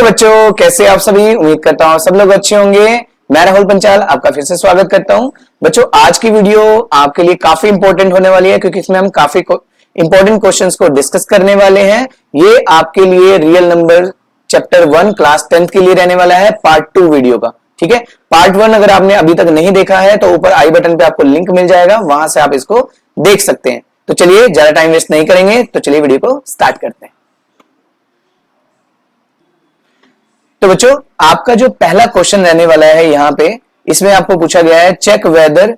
बच्चों, कैसे आप सभी। उम्मीद करता हूं सब लोग अच्छे होंगे। मैं राहुल पंचाल आपका फिर से स्वागत करता हूं। बच्चों, आज की वीडियो आपके लिए काफी इंपॉर्टेंट होने वाली है क्योंकि इसमें हम काफी इंपॉर्टेंट क्वेश्चंस को डिस्कस करने वाले हैं। ये आपके लिए real number chapter 1 class 10th के लिए रहने वाला है, पार्ट 2 वीडियो का। ठीक है, पार्ट 1 अगर आपने अभी तक नहीं देखा है तो ऊपर आई बटन पे आपको लिंक मिल जाएगा, वहां से आप इसको देख सकते हैं। तो चलिए ज्यादा टाइम वेस्ट नहीं करेंगे, तो चलिए वीडियो को स्टार्ट करते हैं। तो बच्चों, आपका जो पहला क्वेश्चन रहने वाला है यहां पे, इसमें आपको पूछा गया है check whether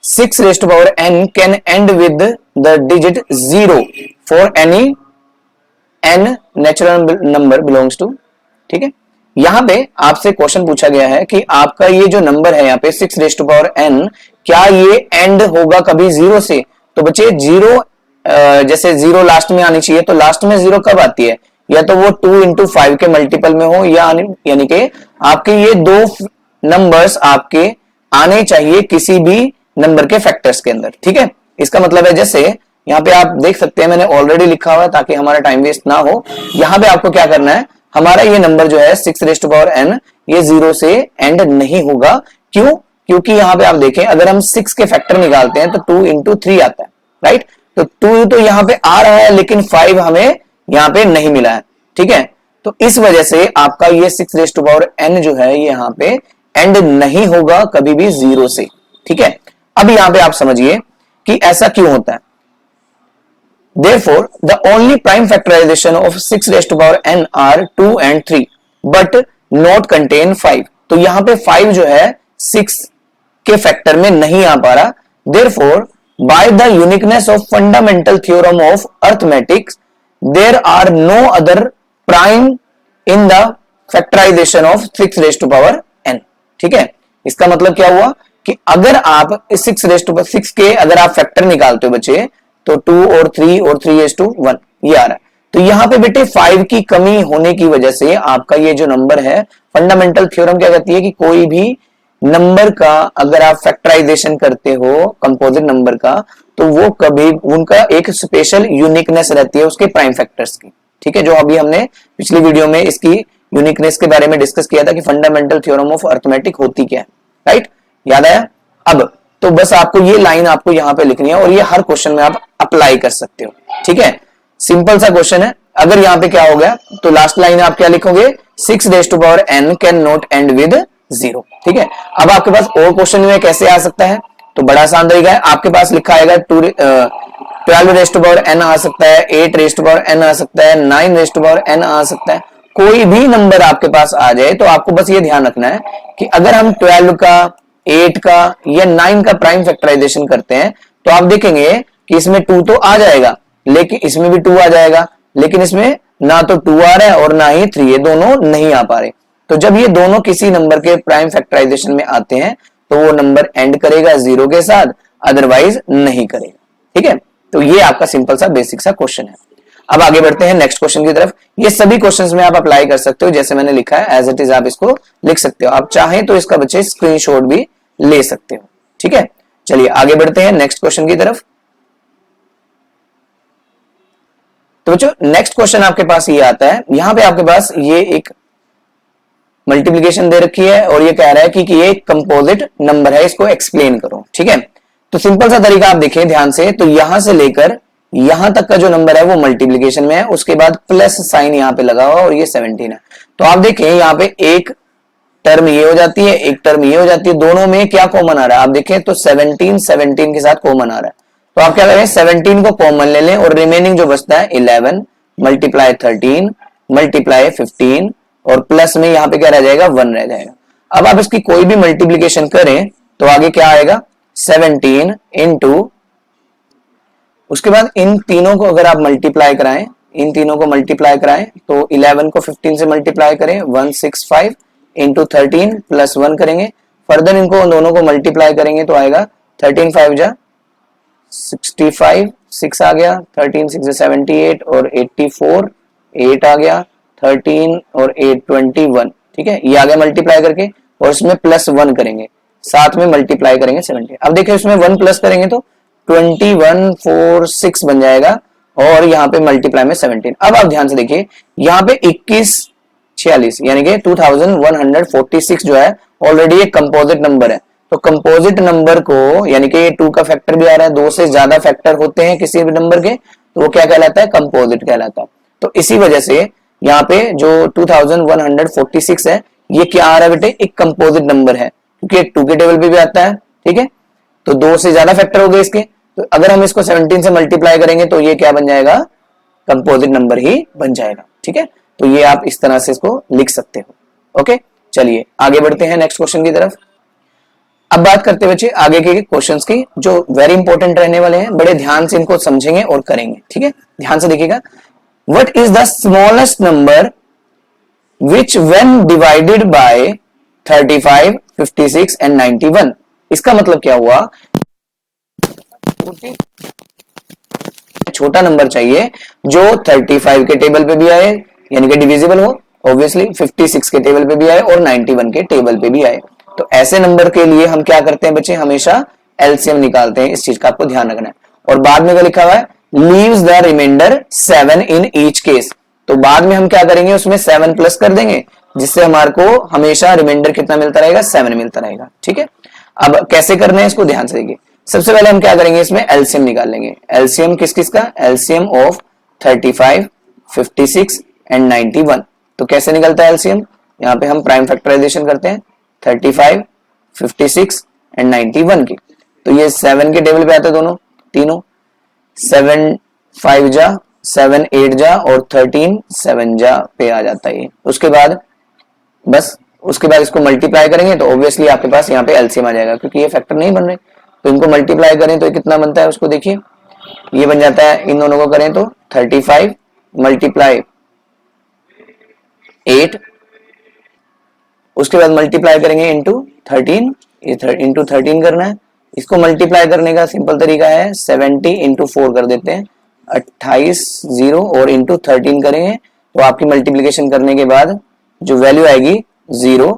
6 raised to power n can end with the digit 0 for any n natural number belongs to। ठीक है, यहां पे आपसे क्वेश्चन पूछा गया है कि आपका ये जो नंबर है यहाँ पे 6 raised to power n, क्या ये एंड होगा कभी 0 से। तो बच्चे 0 जैसे 0 लास्ट में आनी चाहिए, तो लास्ट में 0 कब आती है, या तो वो 2 into 5 के मल्टीपल में हो, या यानी कि आपके ये दो नंबर्स आपके आने चाहिए किसी भी नंबर के फैक्टर्स के अंदर। ठीक है, इसका मतलब है जैसे यहाँ पे आप देख सकते हैं, मैंने ऑलरेडी लिखा हुआ है ताकि हमारा टाइम वेस्ट ना हो। यहाँ पे आपको क्या करना है, हमारा ये नंबर जो है 6 raised to power n, ये 0 से एंड नहीं होगा। क्यों? क्योंकि यहाँ पे आप देखें, अगर हम 6 के फैक्टर निकालते हैं तो 2 into 3 आता है, राइट। तो 2 तो यहाँ पे आ रहा है, लेकिन 5 हमें यहाँ पे नहीं मिला है। ठीक है, तो इस वजह से आपका ये 6 raised to power n जो है, ये यहाँ पे एंड नहीं होगा कभी भी 0 से। ठीक है, अब यहाँ पे आप समझिए कि ऐसा क्यों होता है। Therefore, the only prime factorization of 6 raised to power n are 2 and 3, but not contain 5। तो यहाँ पे 5 जो है 6 के फैक्टर में नहीं आ पा रहा। Therefore, by the uniqueness of fundamental theorem of arithmetic, there are no other prime in the factorization of 6 raised to power n। ठीक है, इसका मतलब क्या हुआ कि अगर आप 6 raised to power 6 के अगर आप फैक्टर निकालते हो बच्चे, तो 2 और 3 और 3 raised to 1 ये आ रहा है। तो यहाँ पे बेटे 5 की कमी होने की वजह से आपका ये जो नंबर है, फंडामेंटल थ्योरम क्या कहती है कि कोई भी नंबर का अगर आप फैक्टराइजेशन करते हो कंपोजिट नंबर का, तो वो कभी उनका एक स्पेशल यूनिकनेस रहती है उसके प्राइम फैक्टर्स की। ठीक है, जो अभी हमने पिछली वीडियो में इसकी यूनिकनेस के बारे में डिस्कस किया था कि फंडामेंटल थ्योरम ऑफ अरिथमेटिक होती क्या है, राइट, याद आया। अब तो बस आपको ये लाइन आपको यहां पे लिखनी है और ये हर क्वेश्चन में आप अप्लाई कर सकते हो। ठीक है, सिंपल सा क्वेश्चन है। अगर यहां पे क्या हो गया, तो लास्ट लाइन आप क्या लिखोगे, 6 raised to power n can not and with 0। ठीक है, अब आपके पास और क्वेश्चन में कैसे आ सकता है, तो बड़ा आसान तरीका है। आपके पास लिखा आएगा 12 raised to power n आ सकता है, 8 raised to power n आ सकता है, 9 raised to power n आ सकता है। कोई भी नंबर आपके पास आ जाए तो आपको बस ये ध्यान रखना है कि अगर हम 12 का, 8 का या 9 का प्राइम फैक्टराइजेशन करते हैं, तो आप देखेंगे कि इसमें 2 तो आ जाएगा, लेकिन इसमें भी 2 आ जाएगा, लेकिन इसमें ना तो 2 आ रहा है और ना ही 3, ये दोनों नहीं आ पा रहे। तो जब ये दोनों किसी नंबर के प्राइम फैक्टराइजेशन में आते हैं तो वो नंबर एंड करेगा 0 के साथ, अदरवाइज नहीं करेगा। ठीक है, तो ये आपका सिंपल सा बेसिक सा क्वेश्चन है। अब आगे बढ़ते हैं नेक्स्ट क्वेश्चन की तरफ। ये सभी क्वेश्चंस में आप अप्लाई कर सकते हो, जैसे मैंने लिखा है एज इट इज आप इसको लिख सकते हो। आप चाहें तो इसका बच्चे स्क्रीनशॉट भी ले सकते हो। ठीक है, चलिए आगे बढ़ते हैं नेक्स्ट क्वेश्चन की तरफ। तो बच्चों, नेक्स्ट क्वेश्चन आपके पास ये आता है, यहां पे आपके पास ये एक मल्टीप्लिकेशन दे रखी है और ये कह रहा है कि ये कंपोजिट नंबर है, इसको एक्सप्लेन करो। ठीक है, तो सिंपल सा तरीका आप देखें ध्यान से, तो यहां से लेकर यहां तक का जो नंबर है वो मल्टीप्लिकेशन में है, उसके बाद प्लस साइन यहां पे लगा हुआ और ये 17 है। तो आप देखें यहां पे एक टर्म ये हो जाती है, एक टर्म ये हो जाती है, दोनों में क्या कॉमन आ रहा है आप देखें तो 17 के साथ कॉमन आ रहा है। तो आप क्या करें, 17 को कॉमन ले लें और रिमेनिंग जो बचता है 11 मल्टीप्लाई 13 मल्टीप्लाई 15 और प्लस में यहां पे क्या रह जाएगा, 1 रह जाएगा। अब आप इसकी कोई भी मल्टीप्लिकेशन करें तो आगे क्या आएगा, 17 इंटू, उसके बाद इन तीनों को अगर आप मल्टीप्लाई कराएं, इन तीनों को मल्टीप्लाई कराएं तो 11 को 15 से मल्टीप्लाई करें 165 इंटू 13 प्लस 1 करेंगे। फर्दर इनको दोनों को मल्टीप्लाई करेंगे तो आएगा 13 5 जा 65, 6 आ गया, 13 6 जा 78 और 84, 8 आ गया, 13 और 8 21। ठीक है, ये आ गया मल्टीप्लाई करके और इसमें प्लस 1 करेंगे, साथ में मल्टीप्लाई करेंगे 70। अब देखिए इसमें 1 प्लस करेंगे तो 21 4 6 बन जाएगा और यहाँ पे मल्टीप्लाई में 17। अब आप ध्यान से देखिए, यहाँ पे 21 46, यानी कि 2146 जो है ऑलरेडी एक कंपोजिट नंबर है। तो कंपोजिट नंबर को, यानी कि ये 2 का फैक्टर भी आ रहा है, 2 से ज्यादा फैक्टर होते हैं किसी भी नंबर के, तो वो क्या कहलाता है, कंपोजिट कहलाता है। तो इसी वजह से यहाँ पे जो 2146 है ये क्या आ रहा है बेटे, एक कंपोजिट नंबर है, क्योंकि 2 के टेबल पे भी आता है, ठीक है। तो 2 से ज्यादा फैक्टर हो गए इसके, तो अगर हम इसको 17 से मल्टीप्लाई करेंगे तो ये क्या बन जाएगा, कंपोजिट नंबर ही बन जाएगा, ठीक है। तो ये आप इस तरह से इसको लिख सकते हो। ओके, चलिए आगे बढ़ते हैं नेक्स्ट क्वेश्चन की तरफ। अब बात करते हैं बच्चे आगे के क्वेश्चंस की, जो वेरी इंपॉर्टेंट रहने वाले हैं, बड़े ध्यान से इनको समझेंगे और करेंगे, ठीक है। ध्यान से देखिएगा, what is the smallest number which when divided by 35, 56 and 91। इसका मतलब क्या हुआ, छोटा नंबर चाहिए जो 35 के टेबल पे भी आए, यानी कि डिविजिबल हो, ऑब्वियसली 56 के टेबल पे भी आए और 91 के टेबल पे भी आए। तो ऐसे नंबर के लिए हम क्या करते हैं बच्चे, हमेशा एलसीएम निकालते हैं। इस चीज का आपको ध्यान रखना है। और बाद में क्या लिखा हुआ है, leaves the remainder 7 in each case. तो बाद में हम क्या करेंगे, उसमें 7 प्लस कर देंगे, जिससे हमारे को हमेशा रिमाइंडर कितना मिलता रहेगा, 7 मिलता रहेगा, ठीक है। अब कैसे करना है इसको ध्यान से देखिए। सबसे पहले हम क्या करेंगे, इसमें एलसीएम निकाल लेंगे। एलसीएम किस किस का, एलसीएम ऑफ 35, 56 एंड 91। तो कैसे निकलता है एलसीएम, यहाँ पे हम प्राइम फैक्टराइजेशन करते हैं 35, 56 एंड 91 की। तो ये 7 के टेबल पे आते हैं दोनों तीनों, 7 5 जा, 7 8 जा और 13 7 जा पे आ जाता है ये। उसके बाद बस उसके बाद इसको मल्टीप्लाई करेंगे तो ऑब्वियसली आपके पास यहाँ पे एलसीएम आ जाएगा, क्योंकि ये फैक्टर नहीं बन रहे। तो इनको मल्टीप्लाई करें तो कितना बनता है उसको देखिए, ये बन जाता है, इन दोनों को करें तो 35 मल्टीप्लाई 8, उसके बाद मल्टीप्लाई करेंगे इंटू 13, ये इंटू 13 करना है। इसको मल्टीप्लाई करने का सिंपल तरीका है 70 इंटू 4 कर देते हैं, 28 0 और इंटू 13 करेंगे तो आपकी मल्टीप्लीकेशन करने के बाद जो वैल्यू आएगी 0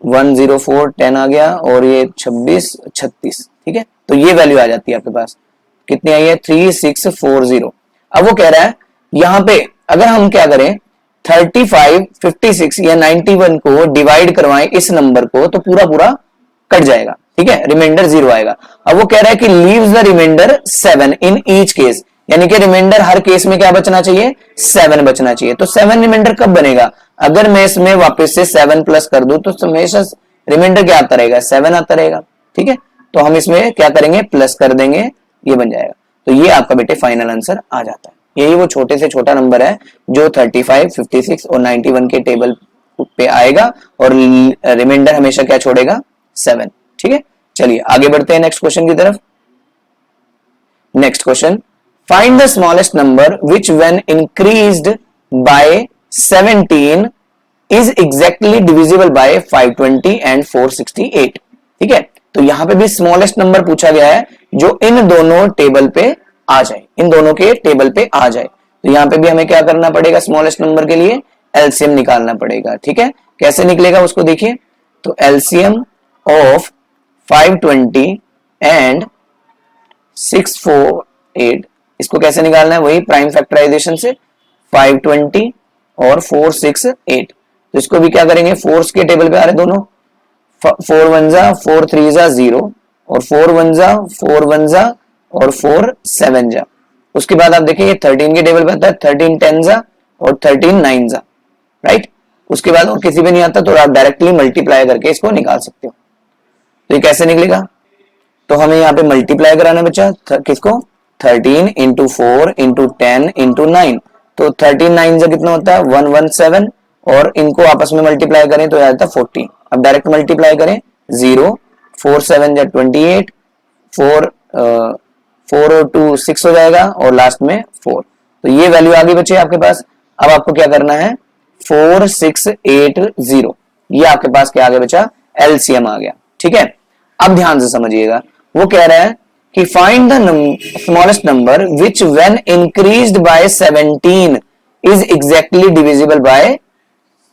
1 0 4 10 आ गया और ये 26 36, ठीक है। तो ये वैल्यू आ जाती है आपके पास, कितनी आई है 3640। अब वो कह रहा है यहां पे अगर हम क्या करें 35, 56 या 91 को डिवाइड करवाएं इस नंबर को तो पूरा पूरा कट जाएगा, ठीक है, रिमाइंडर 0 आएगा। अब वो कह रहा है कि leaves the remainder 7 in each case, यानी कि रिमाइंडर हर केस में क्या बचना चाहिए, 7 बचना चाहिए। तो 7 रिमाइंडर कब बनेगा, अगर मैं इसमें वापस से 7 प्लस कर दूं तो हमेशा रिमाइंडर क्या आता रहेगा, 7 आता रहेगा, ठीक है। तो हम इसमें क्या करेंगे, प्लस कर देंगे, ये बन जाएगा। तो ये आपका बेटे फाइनल आंसर आ जाता है। यही वो छोटे से छोटा नंबर है जो 35, 56 और 91 के टेबल पे आएगा और रिमाइंडर हमेशा क्या छोड़ेगा, 7, ठीक है। चलिए आगे बढ़ते हैं नेक्स्ट क्वेश्चन की तरफ। Next question, find the smallest number which when increased by 17 is exactly divisible by 520 and 468, ठीक है। तो यहां पे भी स्मॉलेस्ट नंबर पूछा गया है जो इन दोनों टेबल पे आ जाए, इन दोनों के टेबल पे आ जाए। तो यहां पे भी हमें क्या करना पड़ेगा, स्मॉलेस्ट नंबर के लिए एलसीएम निकालना पड़ेगा, ठीक है। कैसे निकलेगा उसको देखिए, तो एलसीएम ऑफ 520 एंड 648, इसको कैसे निकालना है, वही प्राइम फैक्टराइजेशन से 520 और 468। तो इसको भी क्या करेंगे, 4 के टेबल पे आ रहे दोनों, 4 1 जा 4 3 जा 0 और 4 1 जा 4 1 जा और 4 7 जा। उसके बाद आप देखिए 13 के टेबल पे आता है 13 10 जा और 13 9 जा, राइट। उसके बाद और किसी पे नहीं आता तो आप डायरेक्टली मल्टीप्लाई करके इसको निकाल सकते हो। तो ये कैसे निकलेगा, तो हमें यहाँ पे मल्टीप्लाई कराना बच्चा किसको, 13 इंटू 4 इंटू 10 इंटू 9। तो 13 9 जा कितना होता है 117 और इनको आपस में मल्टीप्लाई करें तो आता है 14। अब डायरेक्ट मल्टीप्लाई करें 0 4 7 जा 28, 4 4 और 2 6 हो जाएगा और लास्ट में 4। तो ये वैल्यू आ गई बच्चे आपके पास। अब आपको क्या करना है 4680, ये आपके पास क्या आ गया बच्चा, एलसीएम आ गया, ठीक है। अब ध्यान से समझिएगा, वो कह रहा है कि find the smallest number which when increased by 17 is exactly divisible by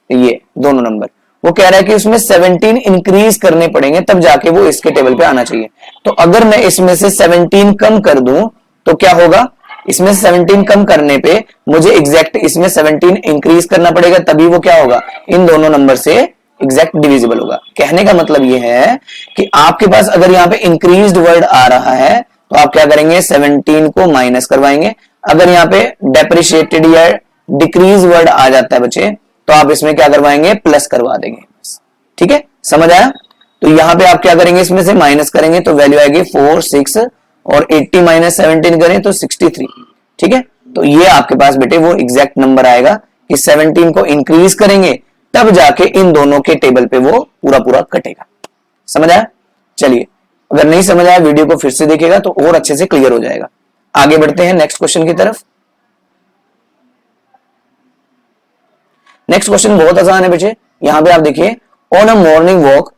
ये दोनों नंबर। वो कह रहा है कि उसमें 17 इंक्रीज करने पड़ेंगे तब जाके वो इसके टेबल पे आना चाहिए। तो अगर मैं इसमें से 17 कम कर दूं तो क्या होगा, इसमें 17 कम करने पे मुझे एग्जैक्ट इसमें 17 इंक्रीज करना पड़ेगा, तभी वो क्या होगा, इन दोनों नंबर से एग्जैक्ट डिविजिबल होगा। कहने का मतलब ये है कि आपके पास अगर यहाँ पे इंक्रीज्ड वर्ड आ रहा है तो आप क्या करेंगे, 17 को माइनस करवाएंगे। अगर यहाँ पे डेप्रिशिएटेड या डिक्रीज वर्ड आ जाता है बच्चे, तो आप इसमें क्या करवाएंगे, प्लस करवा देंगे। ठीक है, समझ आया? तो यहां पे आप क्या करेंगे, इसमें से माइनस करेंगे तो वैल्यू आएगी 4 6, और 80 माइनस 17 करें तो 63। ठीक है, तो ये आपके पास बेटे वो एग्जैक्ट नंबर आएगा कि 17 को इंक्रीज करेंगे तब जाके इन दोनों के टेबल पे वो पूरा पूरा कटेगा। समझ आया? चलिए, अगर नहीं समझ आया वीडियो को फिर से देखिएगा तो और अच्छे से क्लियर हो जाएगा। आगे बढ़ते हैं नेक्स्ट क्वेश्चन की तरफ। नेक्स्ट क्वेश्चन बहुत आसान है बच्चे, यहां पे आप देखिए, ऑन अ मॉर्निंग वॉक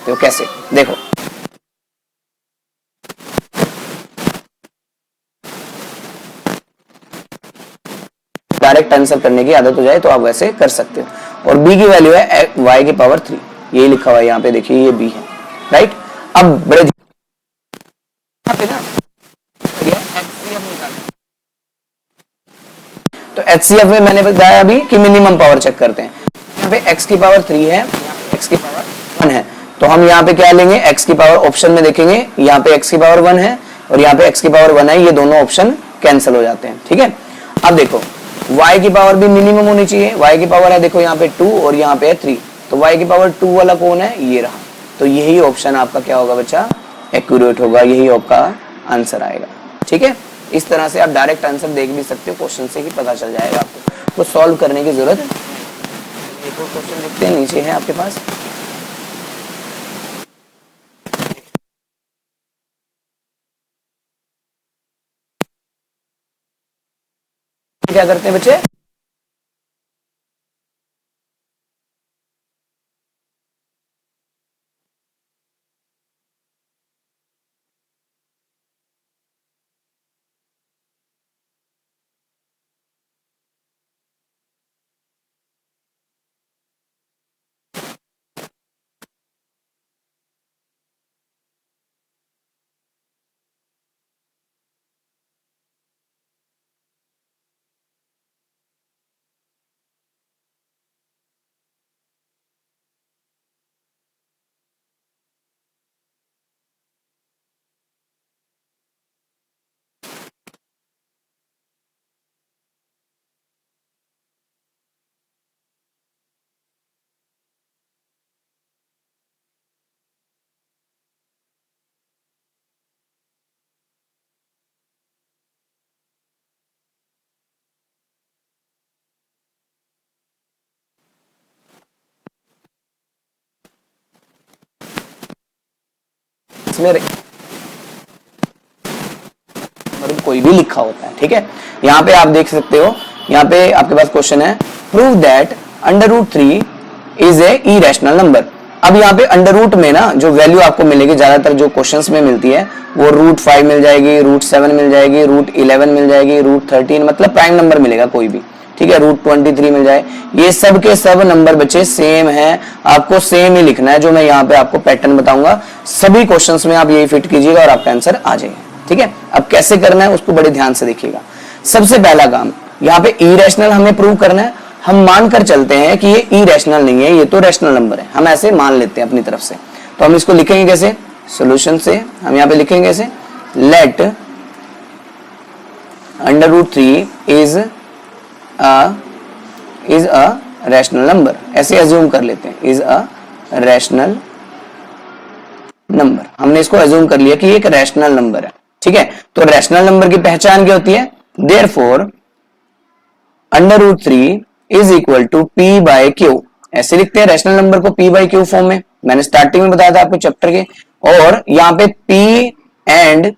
सकते हो। कैसे, देखो डायरेक्ट आंसर करने की आदत हो जाए तो आप वैसे कर सकते हो। और b की वैल्यू है y की पावर 3, यही लिखा हुआ है यहाँ पे, देखिए ये b है, राइट। अब बड़े यहाँ पे ना तो HCF में मैंने बताया अभी कि मिनिमम पावर चेक करते हैं। यहाँ पे x की पावर 3 है, x की पावर 1 है, तो हम यहाँ पे क्या लेंगे, x की पावर ऑप्शन में देखेंगे, यहाँ पे x की पावर 1 है और यहाँ पे x की पावर 1 है, ये दोनों ऑप्शन कैंसिल हो जाते हैं, ठीक है। अब देखो y की पावर भी मिनिमम होनी चाहिए, y की पावर है देखो यहाँ पे 2 और यहाँ पे है 3, तो y की पावर 2 वाला कौन है, ये रहा, तो यही ऑप्शन आपका क्या होगा बच्चा, एक्यूरेट होगा, यही आपका आंसर आएगा, ठीक है। इस तरह से आप डायरेक्ट आंसर देख भी सकते हो, क्वेश्चन से ही पता चल जाएगा आपको, तो सॉल्व करने की जरूरत है। एक और क्वेश्चन देखते हैं, नीचे है आपके पास, क्या करते हैं बच्चे, इसमें कोई भी लिखा होता है, ठीक है। यहाँ पे आप देख सकते हो, यहाँ पे आपके पास क्वेश्चन है, prove that under root 3 is a irrational number. अब यहाँ पे अंडर रूट में ना जो वैल्यू आपको मिलेगी, ज्यादातर जो क्वेश्चंस में मिलती है वो रूट 5 मिल जाएगी, रूट 7 मिल जाएगी, रूट 11 मिल जाएगी, रूट 13, मतलब प्राइम नंबर मिलेगा कोई भी, ठीक है, रूट 23 मिल जाए, ये सब के सब नंबर बच्चे सेम है, आपको सेम ही लिखना है, जो मैं यहाँ पे आपको पैटर्न बताऊंगा सभी क्वेश्चंस में आप यही फिट कीजिएगा और आपका आंसर आ जाएगा, ठीक है। अब कैसे करना है उसको बड़े ध्यान से देखिएगा। सबसे पहला काम यहाँ पे इरेशनल हमें प्रूव करना है, हम मानकर चलते हैं कि ये इरेशनल नहीं है, ये तो रैशनल नंबर है, हम ऐसे मान लेते हैं अपनी तरफ से, तो हम इसको लिखेंगे कैसे, सॉल्यूशन से हम यहाँ पे लिखेंगे कैसे, let under root 3 is a rational number, ऐसे एज्यूम कर लेते हैं, इज अ रैशनल नंबर, हमने इसको एज्यूम कर लिया कि ये एक रैशनल नंबर है, ठीक है। तो रैशनल नंबर की पहचान क्या होती है, therefore under root 3 is equal to p by q, ऐसे लिखते हैं रैशनल नंबर को पी बाय क्यू फॉर्म में, मैंने स्टार्टिंग में बताया था आपको चैप्टर के। और यहाँ पे पी एंड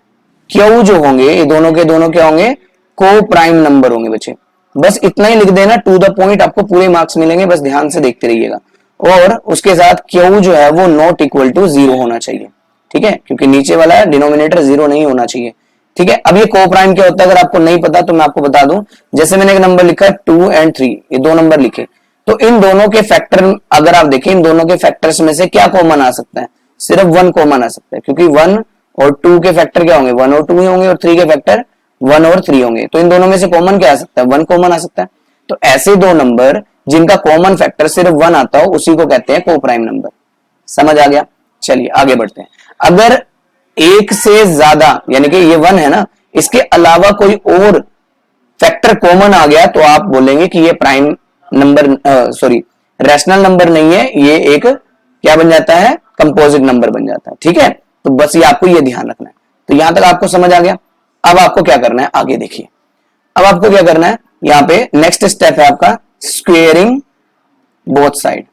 क्यू जो होंगे ये दोनों के दोनों क्या होंगे, को प्राइम नंबर होंगे बच्चे, बस इतना ही लिख देना, टू द पॉइंट, आपको पूरे मार्क्स मिलेंगे, बस ध्यान से देखते रहिएगा। और उसके साथ क्यू जो है वो नॉट इक्वल टू 0 होना चाहिए, ठीक है, क्योंकि नीचे वाला डिनोमिनेटर 0 नहीं होना चाहिए, ठीक है। अब ये को प्राइम क्या होता है, अगर आपको नहीं पता तो मैं आपको बता दूं, जैसे मैंने एक नंबर लिखा है 2 एंड 3, ये दो नंबर लिखे, तो इन दोनों के फैक्टर अगर आप देखें, इन दोनों के फैक्टर्स में से क्या कॉमन आ सकता है, सिर्फ 1 कॉमन आ सकता है, क्योंकि 1 और 2 के फैक्टर क्या होंगे, 1 और 2 ही होंगे, और 3 के फैक्टर 1 और 3 होंगे, तो इन दोनों में से कॉमन क्या आ सकता है, 1 कॉमन आ सकता है। तो ऐसे दो नंबर जिनका कॉमन फैक्टर सिर्फ 1 आता हो उसी को कहते हैं को प्राइम नंबर, समझ आ गया। चलिए आगे बढ़ते हैं। अगर एक से ज्यादा यानी कि ये 1 है ना, इसके अलावा कोई और फैक्टर कॉमन आ गया तो आप बोलेंगे कि ये prime number sorry rational number नहीं है, ये एक क्या बन जाता है, कंपोजिट नंबर बन जाता है, ठीक है। तो बस ये आपको ये ध्यान रखना है। तो यहां तक आपको समझ आ गया। अब आपको क्या करना है, आगे देखिए। अब आपको क्या करना है, यहां पे नेक्स्ट स्टेप है आपका स्क्वेयरिंग बोथ साइड,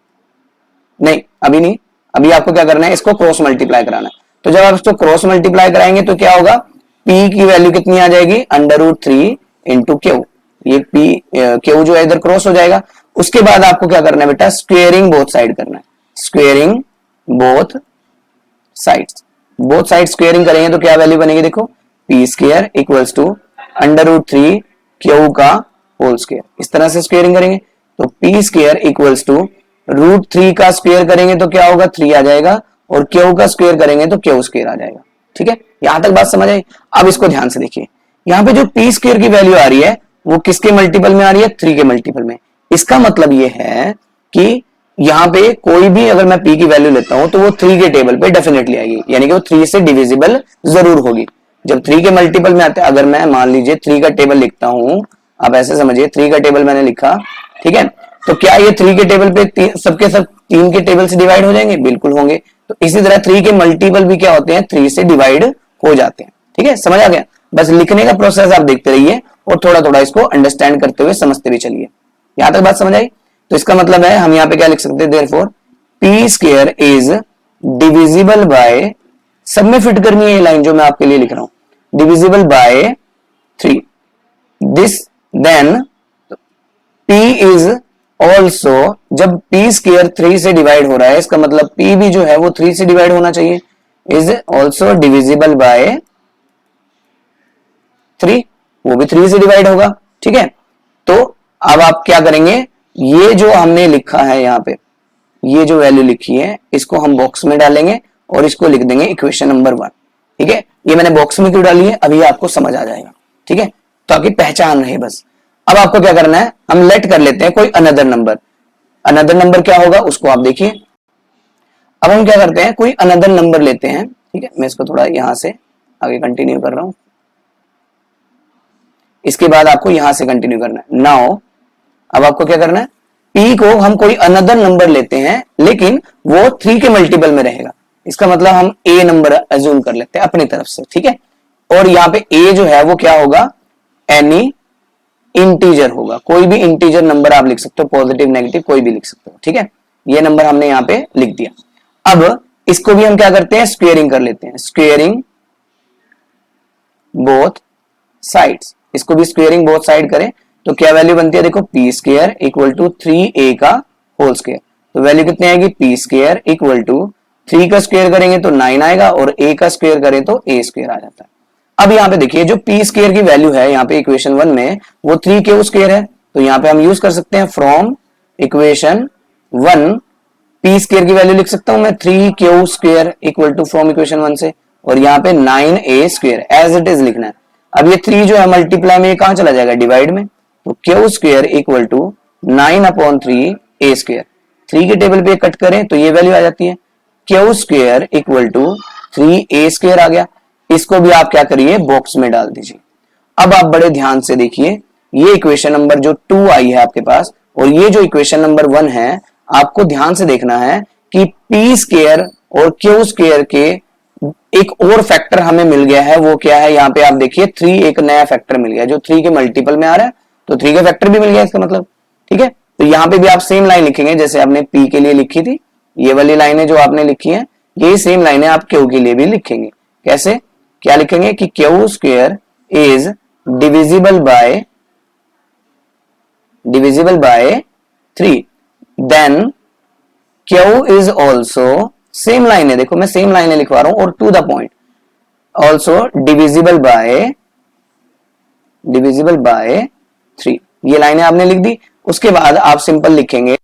नहीं अभी नहीं, अभी आपको क्या करना है, इसको क्रॉस मल्टीप्लाई कराना है। तो जब आप इसको क्रॉस मल्टीप्लाई कराएंगे तो क्या होगा, p की वैल्यू कितनी आ जाएगी, अंडर रूट 3 इंटू क्यू, ये p क्यू जो है इधर क्रॉस हो जाएगा। उसके बाद आपको क्या करना है बेटा, स्क्वेयरिंग बोथ साइड करना है, squaring both sides, both side squaring करेंगे तो क्या वैल्यू बनेगी, देखो p square equals to √3 q का होल स्क्वेयर। इस तरह से स्क्वेयरिंग करेंगे तो पी स्क्वेयर इक्वल्स टू √3 का स्क्वेयर करेंगे तो क्या होगा, 3 आ जाएगा, और क्यू का स्क्वेयर करेंगे तो क्यू स्क्वेयर आ जाएगा। ठीक है, यहां तक बात समझ आई। अब इसको ध्यान से देखिए, यहाँ पे जो पी स्क्वेयर की वैल्यू आ रही है वो किसके मल्टीपल में आ रही है, 3 के मल्टीपल में। इसका मतलब ये है कि यहाँ पे कोई भी अगर मैं पी की वैल्यू लेता हूं तो वो 3 के टेबल पे डेफिनेटली आएगी, यानी कि वो 3 से डिविजिबल जरूर होगी। जब 3 के मल्टीपल में आते हैं, अगर मैं मान लीजिए 3 का टेबल लिखता हूं, आप ऐसे समझिए 3 का टेबल मैंने लिखा, ठीक है, तो क्या ये 3 के टेबल पे सबके सब 3 के टेबल से डिवाइड हो जाएंगे, बिल्कुल होंगे। तो इसी तरह 3 के मल्टीपल भी क्या होते हैं, 3 से डिवाइड हो जाते हैं। ठीक है, समझ आ गया। बस लिखने का प्रोसेस आप देखते रहिए और थोड़ा थोड़ा इसको अंडरस्टैंड करते हुए समझते भी चलिए। यहां तक बात समझ आई। तो इसका मतलब है हम यहाँ पे क्या लिख सकते हैं, therefore P square is divisible bye, सब में फिट करनी है ये लाइन जो मैं आपके लिए लिख रहा हूं, divisible by 3। This then P is also, जब P स्क्वायर 3 से डिवाइड हो रहा है, इसका मतलब P भी जो है वो 3 से डिवाइड होना चाहिए, इज ऑल्सो डिविजिबल बाय 3, वो भी 3 से डिवाइड होगा। ठीक है, तो अब आप क्या करेंगे, ये जो हमने लिखा है यहाँ पे, ये जो वैल्यू लिखी है इसको हम बॉक्स में डालेंगे और इसको लिख देंगे इक्वेशन नंबर 1। ठीक है, ये मैंने बॉक्स में क्यों डाली है अभी आपको समझ आ जाएगा। ठीक है, ताकि पहचान रहे बस। अब आपको क्या करना है, हम लेट कर लेते हैं कोई अनदर नंबर। अनदर नंबर क्या होगा उसको आप देखिए। अब हम क्या करते हैं, कोई अनदर नंबर लेते हैं। ठीक है, मैं इसको थोड़ा यहां से आगे कंटिन्यू कर रहा हूं, इसके बाद आपको यहां से कंटिन्यू करना है। नाउ अब आपको क्या करना है, P को हम कोई अनदर नंबर लेते हैं लेकिन वो 3 के मल्टीपल में रहेगा। इसका मतलब हम A नंबर अज्यूम कर लेते हैं अपनी तरफ से। ठीक है, और यहाँ पे A जो है वो क्या होगा, एनी इंटीजर होगा, कोई भी इंटीजर नंबर आप लिख सकते हो, पॉजिटिव नेगेटिव कोई भी लिख सकते हो। ठीक है, ये नंबर हमने यहाँ पे लिख दिया। अब इसको भी हम क्या करते हैं, स्क्वेयरिंग कर लेते हैं, स्क्वेयरिंग बोथ साइड्स। इसको भी स्क्वेयरिंग बोथ साइड करें तो क्या वैल्यू बनती है, देखो p square equal to 3a का होल स्क्वेयर। तो वैल्यू कितनी आएगी, पी स्क्वेयर इक्वल टू 3 का स्क्वेयर करेंगे तो 9 आएगा और a का स्क्वेयर करें तो a स्क्वेयर आ जाता है। अब यहाँ पे देखिए जो पी स्क्वेयर की वैल्यू है यहाँ पे इक्वेशन 1 में वो 3 स्क्वेयर है, तो यहाँ पे हम यूज कर सकते हैं फ्रॉम इक्वेशन 1 पी स्क्वेयर की वैल्यू लिख सकता हूं मैं 3 square equal to from equation 1 से, और यहाँ पे 9a square as it is लिखना है। अब ये 3 जो है मल्टीप्लाई में कहां चला जाएगा, डिवाइड में, तो q square equal to 9/3 a square. 3 के टेबल पे कट करें तो ये वैल्यू आ जाती है, Q square equal to 3a square आ गया। इसको भी आप क्या करिए, बॉक्स में डाल दीजिए। अब आप बड़े ध्यान से देखिए, ये इक्वेशन नंबर जो 2 आई है आपके पास और ये जो इक्वेशन नंबर 1 है, आपको ध्यान से देखना है कि पी स्क्वेयर और क्यू स्क्वेयर के एक और फैक्टर हमें मिल गया है। वो क्या है, यहाँ पे आप देखिए 3 एक नया फैक्टर मिल गया जो 3 के मल्टीपल में आ रहा है, तो 3 का फैक्टर भी मिल गया इसका मतलब। ठीक है, तो यहाँ पे भी आप सेम लाइन लिखेंगे जैसे आपने पी के लिए लिखी थी। ये वाली लाइनें जो आपने लिखी है ये सेम लाइनें आप क्यू के लिए भी लिखेंगे। कैसे, क्या लिखेंगे कि q square is divisible by 3, then q is also, same line है, देखो मैं सेम लाइन लिखवा रहा हूं और to the point, also divisible by 3। ये लाइनें आपने लिख दी। उसके बाद आप सिंपल लिखेंगे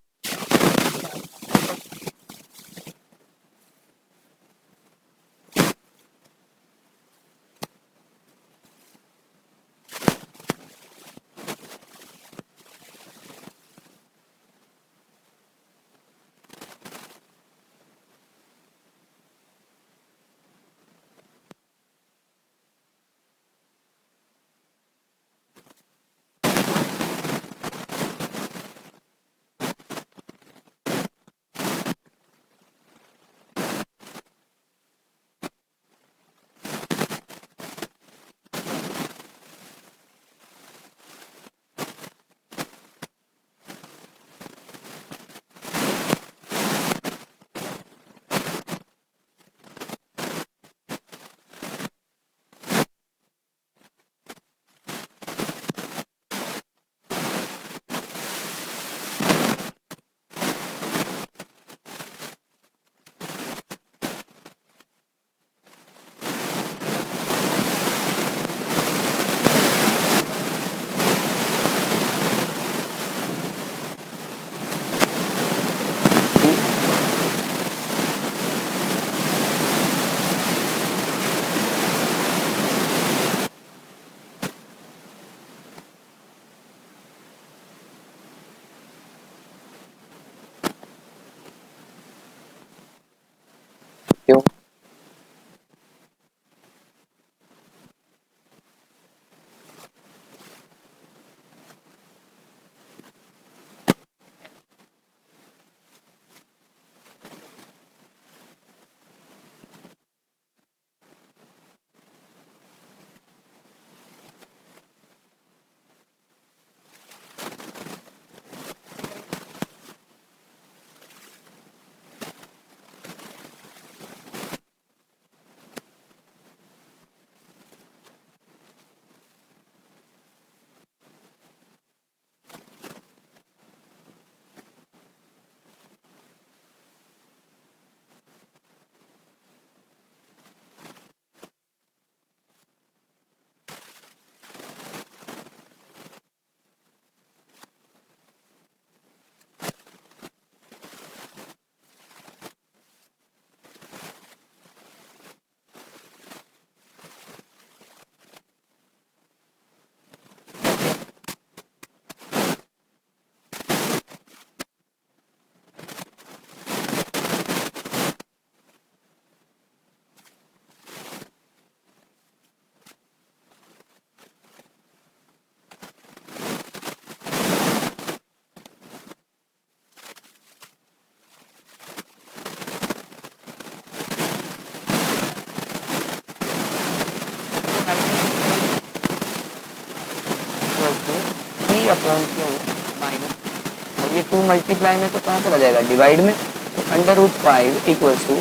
ये 2 मल्टीप्लाई में तो कहाँ चला जाएगा, डिवाइड में। तो under root 5 equals to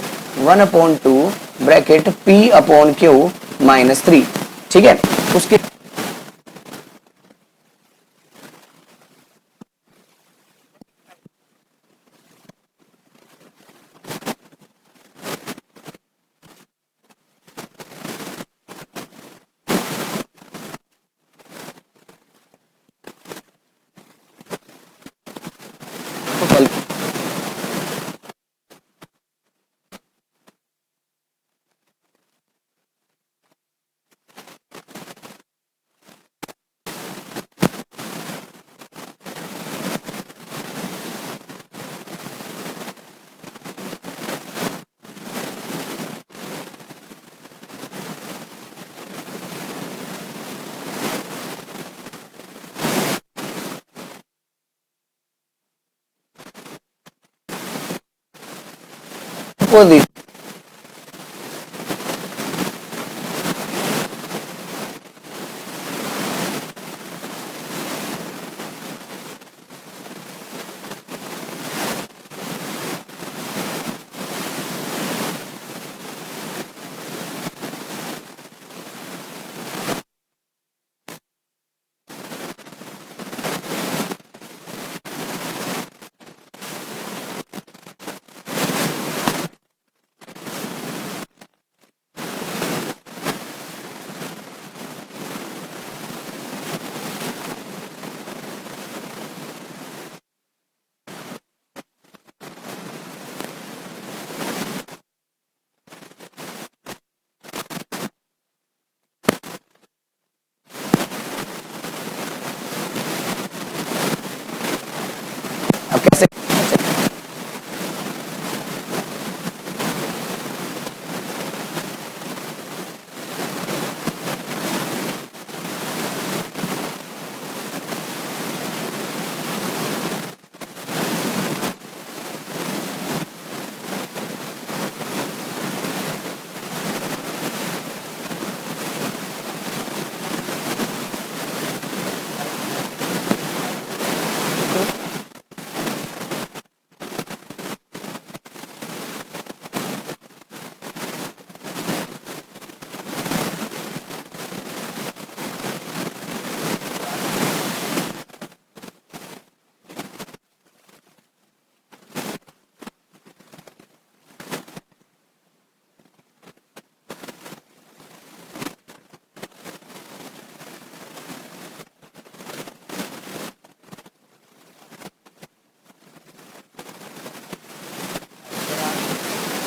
1/2 bracket p upon q -3। ठीक है, उसके को अब कैसे,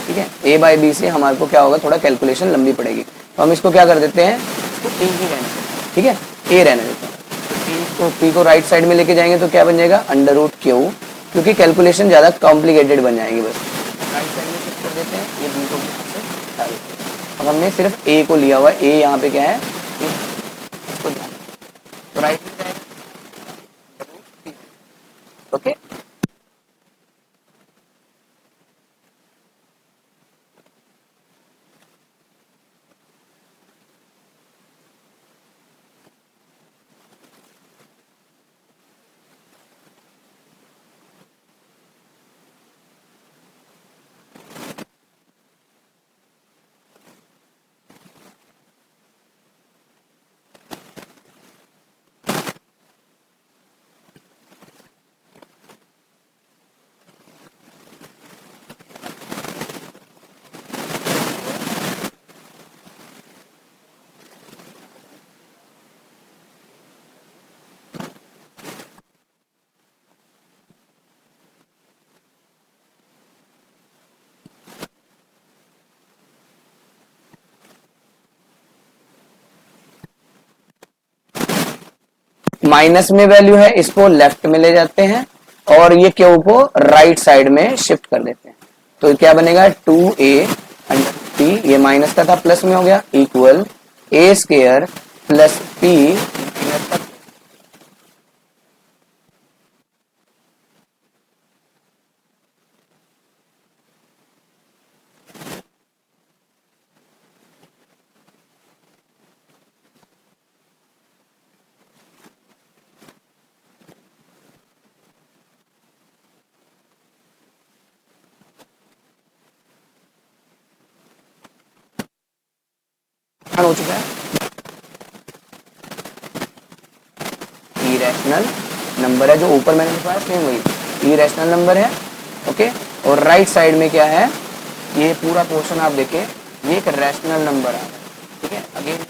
ठीक है, ए बाई बी से हमारे को क्या होगा, थोड़ा कैलकुलेशन लंबी पड़ेगी, तो हम इसको क्या कर देते हैं, इसको ए ही रहने देते हैं। ठीक है, ए रहने देते हैं, तो पी को राइट साइड में लेके जाएंगे तो क्या बन जाएगा, अंडर रूट क्यू, क्योंकि कैलकुलेशन ज्यादा कॉम्प्लिकेटेड बन जाएगी, बस राइट साइड में शिफ्ट कर देते हैं, ये बी को यहाँ से हटा देते हैं। अब हमने सिर्फ ए को लिया हुआ है, ए यहाँ पे क्या है, इसको ध्यान, तो राइट में जाएगा, ओके। माइनस में वैल्यू है, इसको लेफ्ट में ले जाते हैं और ये क्यू को राइट साइड में शिफ्ट कर देते हैं, तो क्या बनेगा, 2a अंडर p, ये माइनस का था प्लस में हो गया, equal a square plus p minus का, हो चुका है, इरेशनल नंबर है, जो ऊपर मैंने लिखा है सेम वही इरेशनल नंबर है। ओके, और राइट साइड में क्या है, ये पूरा पोर्शन आप देखें, ये एक रैशनल नंबर है। ठीक है, अगेन